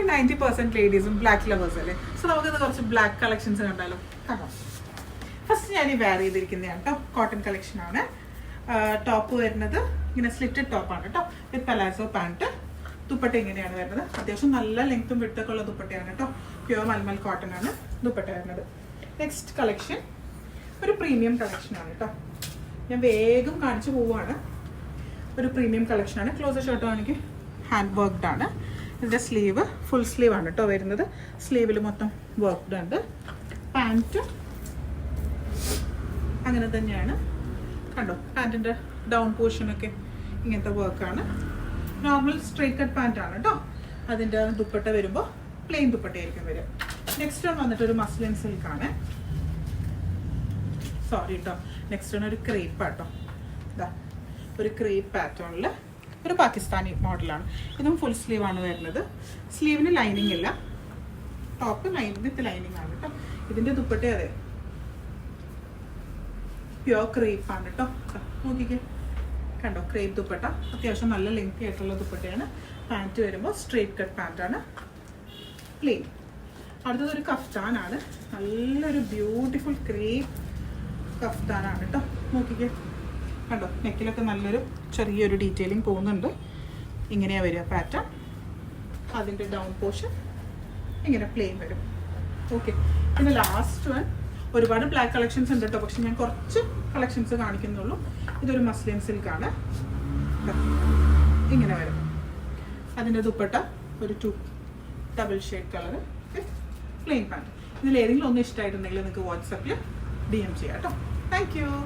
ഒരു 90% ലേഡീസും black lovers അല്ലേ. So നമുക്കിത് കുറച്ച് ബ്ലാക്ക് കളക്ഷൻസ് കണ്ടാലോ. കണ്ടോ, ഫസ്റ്റ് ഞാൻ ഈ വെയർ ചെയ്തിരിക്കുന്നതാണ് കേട്ടോ. കോട്ടൺ കളക്ഷനാണ്. ടോപ്പ് വരുന്നത് ഇങ്ങനെ സ്ലിറ്റഡ് ടോപ്പാണ് കേട്ടോ, വിത്ത് പലാസോ പാൻറ്റ്. ദുപ്പട്ട ഇങ്ങനെയാണ് വരുന്നത്. അത്യാവശ്യം നല്ല ലെങ്ത്തും വിട്ടൊക്കെ ഉള്ള ദുപ്പട്ടയാണ് കേട്ടോ. പ്യുവർ മൽമൽ കോട്ടൺ ആണ് ദുപ്പട്ട വരുന്നത്. നെക്സ്റ്റ് കളക്ഷൻ ഒരു പ്രീമിയം കളക്ഷനാണ് കേട്ടോ. ഞാൻ വേഗം കാണിച്ചു പോവുകയാണ്. ഒരു പ്രീമിയം കളക്ഷനാണ്. ക്ലോസർ ഷർട്ട് ആണെങ്കിൽ ഹാൻഡ് വർക്ക്ഡ് ആണ്. ഇതിൻ്റെ സ്ലീവ് ഫുൾ സ്ലീവ് ആണ് കേട്ടോ വരുന്നത്. സ്ലീവിൽ മൊത്തം വർക്ക്ഡ് ഉണ്ട്. പാൻറ്റ് അങ്ങനെ തന്നെയാണ്. കണ്ടോ, പാൻറ്റിൻ്റെ ഡൗൺ പോർഷനൊക്കെ ഇങ്ങനത്തെ വർക്കാണ്. നോർമൽ സ്ട്രൈറ്റ് കട്ട് പാൻറ്റാണ് കേട്ടോ. അതിൻ്റെ ദുപ്പട്ട വരുമ്പോൾ പ്ലെയിൻ ദുപ്പട്ടയായിരിക്കും വരും. നെക്സ്റ്റ് വൺ വന്നിട്ട് ഒരു മസ്ലിൻ സിൽക്കാണ്. സോറി കേട്ടോ, നെക്സ്റ്റ് വൺ ഒരു ക്രേപ്പ് കേട്ടോ. ഇതാ ഒരു ക്രേപ്പ് പാറ്റേണിൽ ഒരു പാകിസ്ഥാനി മോഡലാണ്. ഇതും ഫുൾ സ്ലീവ് ആണ് വരുന്നത്. സ്ലീവിന് ലൈനിങ് ഇല്ല. ടോപ്പ് വിത്ത് ലൈനിങ് ആണ് കേട്ടോ. ഇതിൻ്റെ ദുപ്പട്ട അതെ പ്യുവർ ക്രേപ്പ് ആണ് കേട്ടോ. നോക്കിക്കേ, കണ്ടോ ക്രേപ്പ് ദുപ്പട്ട. അത്യാവശ്യം നല്ല ലെങ്തി ആയിട്ടുള്ള ദുപ്പട്ടയാണ്. പാൻറ്റ് വരുമ്പോൾ സ്ട്രേറ്റ് കട്ട് പാൻറ്റാണ്, പ്ലെയിൻ. അടുത്തതൊരു കഫ്താനാണ്. നല്ലൊരു ബ്യൂട്ടിഫുൾ ക്രേപ്പ് കഫ്താനാണ് കേട്ടോ. നോക്കിക്കേ, കണ്ടോ നെക്കിലൊക്കെ നല്ലൊരു ചെറിയൊരു ഡീറ്റെയിലിംഗ് പോകുന്നുണ്ട്. ഇങ്ങനെയാണ് വരിക പാറ്റേൺ. അതിൻ്റെ ഡൗൺ പോർഷൻ ഇങ്ങനെ പ്ലെയിൻ വരും. ഓക്കെ, പിന്നെ ലാസ്റ്റ് വൺ ഒരുപാട് ബ്ലാക്ക് കളക്ഷൻസ് ഉണ്ട് കേട്ടോ, പക്ഷെ ഞാൻ കുറച്ച് കളക്ഷൻസ് കാണിക്കുന്നുള്ളൂ. ഇതൊരു മസ്ലിൻ സിൽക്കാണ്. ഇങ്ങനെ വരും. അതിൻ്റെ ദുപ്പട്ട ഒരു double shade colour with plain pant. ഇതിൽ ഏതെങ്കിലും ഒന്ന് ഇഷ്ടമായിട്ടുണ്ടെങ്കിൽ നിങ്ങൾക്ക് വാട്സപ്പിൽ DM ചെയ്യാം കേട്ടോ. Thank U.